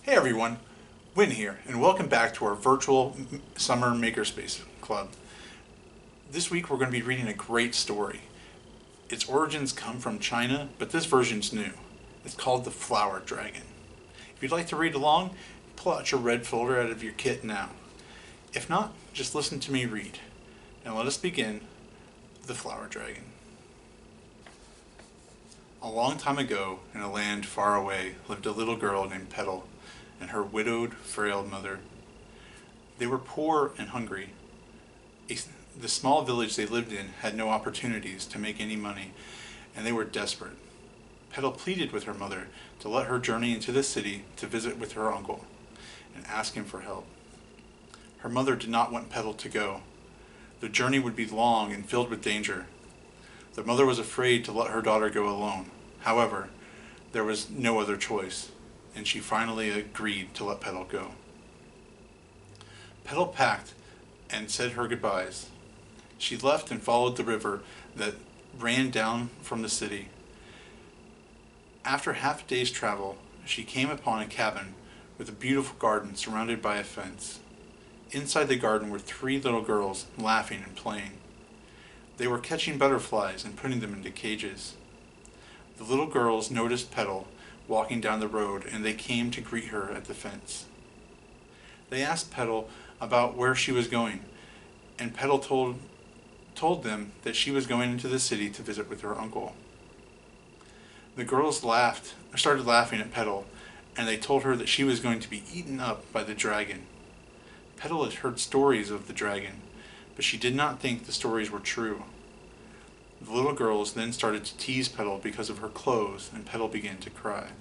Hey everyone, Wynn here, and welcome back to our virtual Summer Makerspace Club. This week we're going to be reading a great story. Its origins come from China, but this version's new. It's called The Flower Dragon. If you'd like to read along, pull out your red folder out of your kit now. If not, just listen to me read. Now let us begin The Flower Dragon. A long time ago, in a land far away, lived a little girl named Petal and her widowed, frail mother. They were poor and hungry. The small village they lived in had no opportunities to make any money, and they were desperate. Petal pleaded with her mother to let her journey into the city to visit with her uncle and ask him for help. Her mother did not want Petal to go. The journey would be long and filled with danger. The mother was afraid to let her daughter go alone. However, there was no other choice, and she finally agreed to let Petal go. Petal packed and said her goodbyes. She left and followed the river that ran down from the city. After half a day's travel, she came upon a cabin with a beautiful garden surrounded by a fence. Inside the garden were 3 little girls laughing and playing. They were catching butterflies and putting them into cages. The little girls noticed Petal walking down the road, and they came to greet her at the fence. They asked Petal about where she was going, and Petal told them that she was going into the city to visit with her uncle. The girls started laughing at Petal, and they told her that she was going to be eaten up by the dragon. Petal had heard stories of the dragon, but she did not think the stories were true. The little girls then started to tease Petal because of her clothes, and Petal began to cry.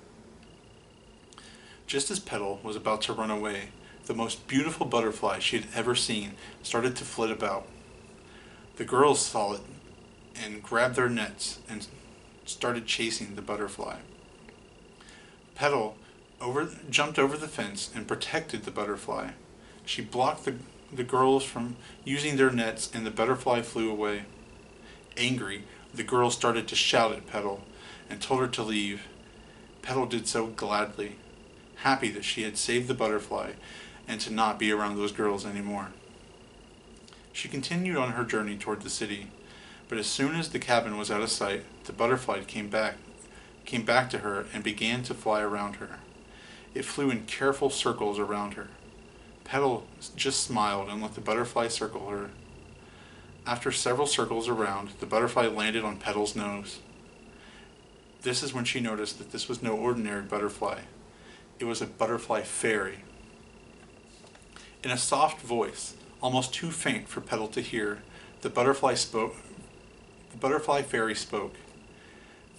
Just as Petal was about to run away, the most beautiful butterfly she had ever seen started to flit about. The girls saw it and grabbed their nets and started chasing the butterfly. Petal jumped over the fence and protected the butterfly. She blocked the girls from using their nets, and the butterfly flew away. Angry, the girls started to shout at Petal and told her to leave. Petal did so gladly, happy that she had saved the butterfly and to not be around those girls anymore. She continued on her journey toward the city, but as soon as the cabin was out of sight, the butterfly came back to her and began to fly around her. It flew in careful circles around her. Petal just smiled and let the butterfly circle her. After several circles around, the butterfly landed on Petal's nose. This is when she noticed that this was no ordinary butterfly. It was a butterfly fairy. In a soft voice, almost too faint for Petal to hear, the butterfly fairy spoke.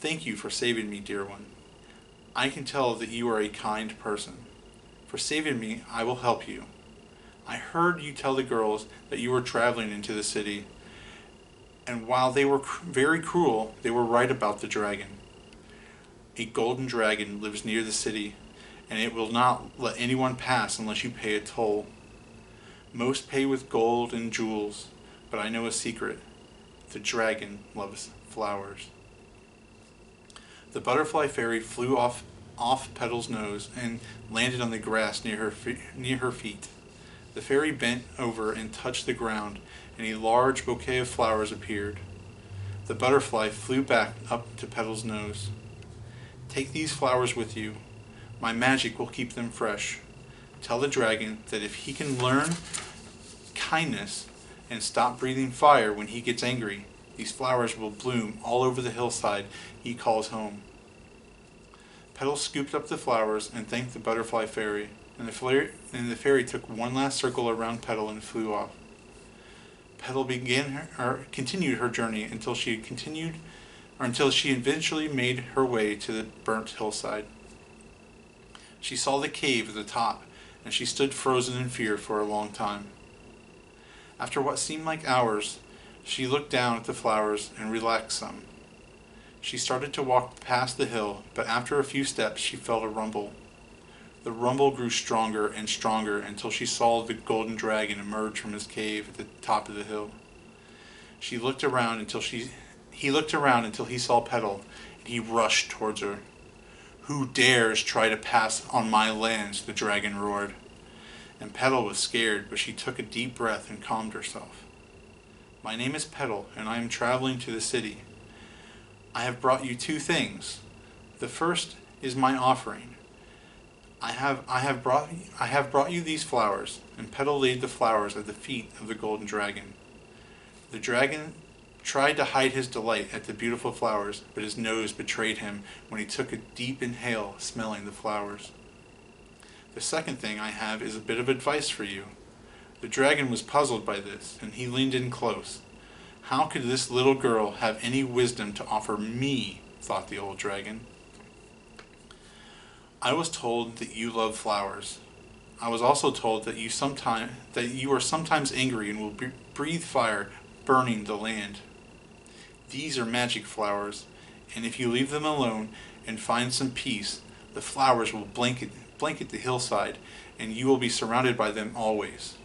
"Thank you for saving me, dear one. I can tell that you are a kind person. For saving me, I will help you. I heard you tell the girls that you were traveling into the city, and while they were very cruel, they were right about the dragon. A golden dragon lives near the city, and it will not let anyone pass unless you pay a toll. Most pay with gold and jewels, but I know a secret. The dragon loves flowers." The butterfly fairy flew off Petal's nose and landed on the grass near her feet. The fairy bent over and touched the ground, and a large bouquet of flowers appeared. The butterfly flew back up to Petal's nose. "Take these flowers with you. My magic will keep them fresh. Tell the dragon that if he can learn kindness and stop breathing fire when he gets angry, these flowers will bloom all over the hillside he calls home." Petal scooped up the flowers and thanked the butterfly fairy, and the fairy took one last circle around Petal and flew off. Petal continued her journey until she eventually made her way to the burnt hillside. She saw the cave at the top, and she stood frozen in fear for a long time. After what seemed like hours, she looked down at the flowers and relaxed some. She started to walk past the hill, but after a few steps she felt a rumble. The rumble grew stronger and stronger until she saw the golden dragon emerge from his cave at the top of the hill. He looked around until he saw Petal, and he rushed towards her. "Who dares try to pass on my lands?" the dragon roared. And Petal was scared, but she took a deep breath and calmed herself. "My name is Petal, and I am traveling to the city. I have brought you two things. The first is my offering. I have brought you these flowers." And Petal laid the flowers at the feet of the golden dragon. The dragon tried to hide his delight at the beautiful flowers, but his nose betrayed him when he took a deep inhale, smelling the flowers. "The second thing I have is a bit of advice for you." The dragon was puzzled by this, and he leaned in close. "How could this little girl have any wisdom to offer me?" thought the old dragon. "I was told that you love flowers. I was also told that you are sometimes angry and will breathe fire, burning the land. These are magic flowers, and if you leave them alone and find some peace, the flowers will blanket the hillside, and you will be surrounded by them always."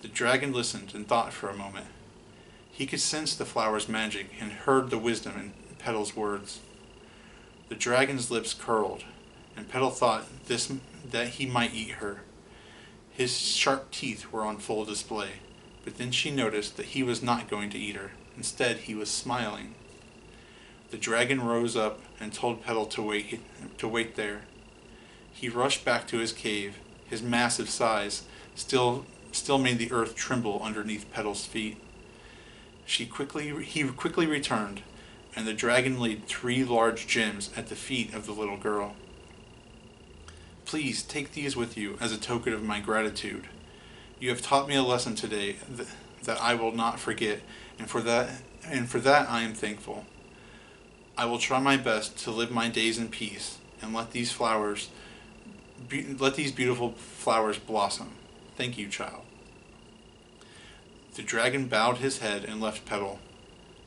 The dragon listened and thought for a moment. He could sense the flower's magic and heard the wisdom in Petal's words. The dragon's lips curled, and Petal thought that he might eat her. His sharp teeth were on full display, but then she noticed that he was not going to eat her. Instead, he was smiling. The dragon rose up and told Petal to wait there. He rushed back to his cave. His massive size still made the earth tremble underneath Petal's feet. He quickly returned, and the dragon laid 3 large gems at the feet of the little girl. "Please take these with you as a token of my gratitude. You have taught me a lesson today that I will not forget, and for that I am thankful. I will try my best to live my days in peace and let these beautiful flowers blossom. Thank you, child." The dragon bowed his head and left Petal.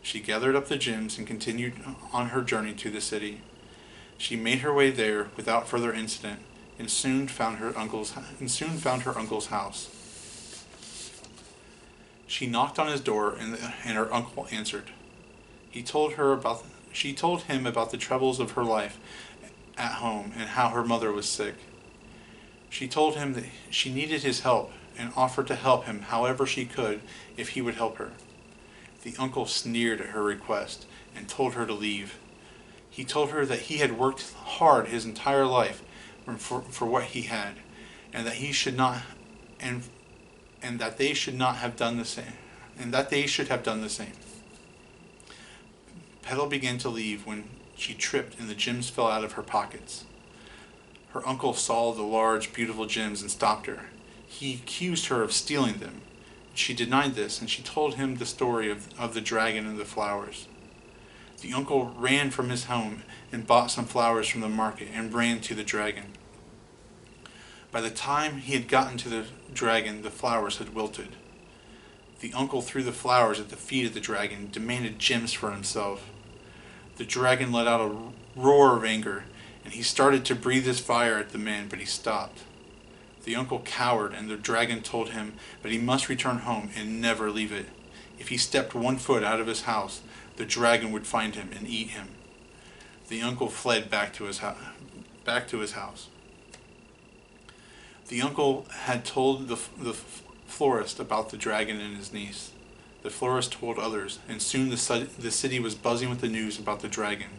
She gathered up the gems and continued on her journey to the city. She made her way there without further incident, and soon found her uncle's house. She knocked on his door, and her uncle answered. She told him about the troubles of her life at home and how her mother was sick. She told him that she needed his help and offered to help him however she could if he would help her. The uncle sneered at her request and told her to leave. He told her that he had worked hard his entire life for what he had, and that he should not, and that they should not have done the same, and that they should have done the same. Petal began to leave when she tripped and the gems fell out of her pockets. Her uncle saw the large, beautiful gems and stopped her. He accused her of stealing them. She denied this, and she told him the story of the dragon and the flowers. The uncle ran from his home and bought some flowers from the market and ran to the dragon. By the time he had gotten to the dragon, the flowers had wilted. The uncle threw the flowers at the feet of the dragon and demanded gems for himself. The dragon let out a roar of anger, and he started to breathe his fire at the man, but he stopped. The uncle cowered, and the dragon told him that he must return home and never leave it. If he stepped 1 foot out of his house, the dragon would find him and eat him. The uncle fled back to his house. The uncle had told the florist about the dragon and his niece. The florist told others, and soon the city was buzzing with the news about the dragon.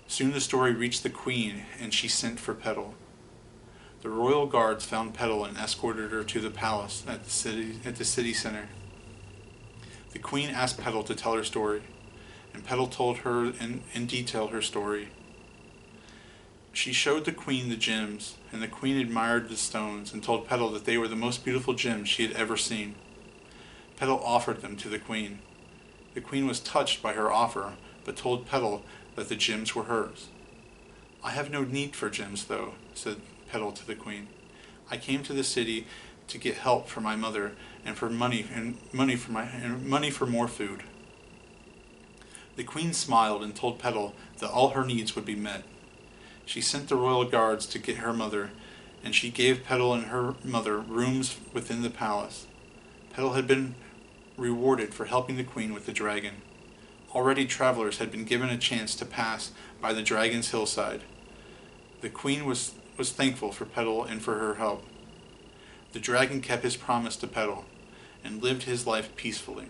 Soon the story reached the queen, and she sent for Petal. The royal guards found Petal and escorted her to the palace at the city center. The queen asked Petal to tell her story, and Petal told her in detail her story. She showed the queen the gems, and the queen admired the stones and told Petal that they were the most beautiful gems she had ever seen. Petal offered them to the queen. The queen was touched by her offer, but told Petal that the gems were hers. "I have no need for gems, though," said Petal to the queen. "I came to the city to get help for my mother and for money for more food." The queen smiled and told Petal that all her needs would be met. She sent the royal guards to get her mother, and she gave Petal and her mother rooms within the palace. Petal had been rewarded for helping the queen with the dragon. Already travelers had been given a chance to pass by the dragon's hillside. The queen was thankful for Petal and for her help. The dragon kept his promise to Petal and lived his life peacefully.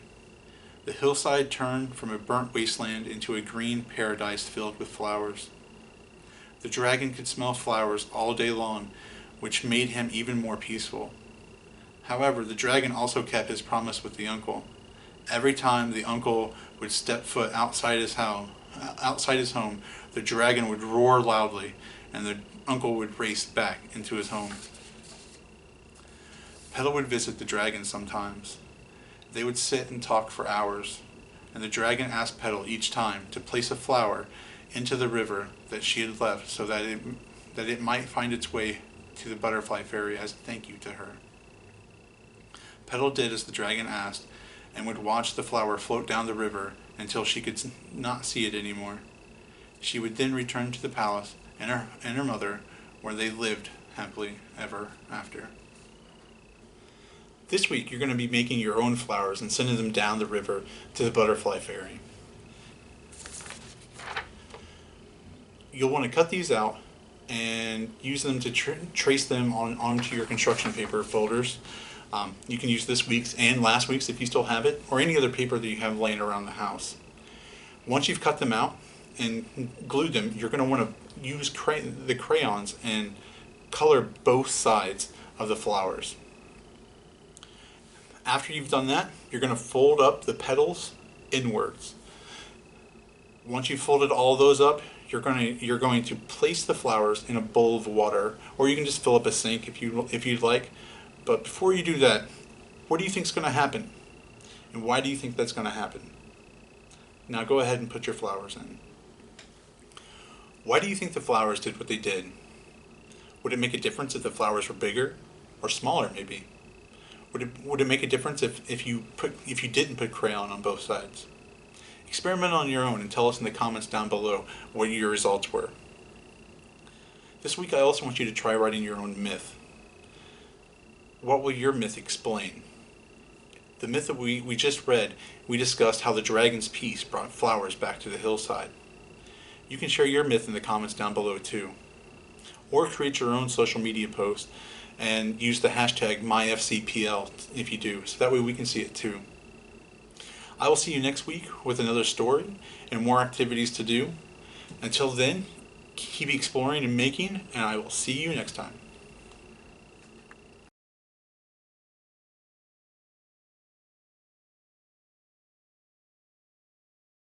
The hillside turned from a burnt wasteland into a green paradise filled with flowers. The dragon could smell flowers all day long, which made him even more peaceful. However, the dragon also kept his promise with the uncle. Every time the uncle would step foot outside his home, the dragon would roar loudly, and the uncle would race back into his home. Petal would visit the dragon sometimes. They would sit and talk for hours, and the dragon asked Petal each time to place a flower into the river that she had left so that it might find its way to the butterfly fairy as a thank you to her. Petal did as the dragon asked, and would watch the flower float down the river until she could not see it anymore. She would then return to the palace and her mother, where they lived happily ever after. This week you're going to be making your own flowers and sending them down the river to the butterfly fairy. You'll want to cut these out and use them to trace them onto your construction paper folders. You can use this week's and last week's if you still have it, or any other paper that you have laying around the house. Once you've cut them out and glued them, you're going to want to use the crayons and color both sides of the flowers. After you've done that, you're going to fold up the petals inwards. Once you've folded all those up, you're going to place the flowers in a bowl of water, or you can just fill up a sink if you'd like. But before you do that, what do you think is going to happen? And why do you think that's going to happen? Now go ahead and put your flowers in. Why do you think the flowers did what they did? Would it make a difference if the flowers were bigger or smaller maybe? Would it make a difference if you didn't put crayon on both sides? Experiment on your own and tell us in the comments down below what your results were. This week I also want you to try writing your own myth. What will your myth explain? The myth that we just read, we discussed how the dragon's peace brought flowers back to the hillside. You can share your myth in the comments down below too. Or create your own social media post and use the hashtag MyFCPL if you do, so that way we can see it too. I will see you next week with another story and more activities to do. Until then, keep exploring and making, and I will see you next time.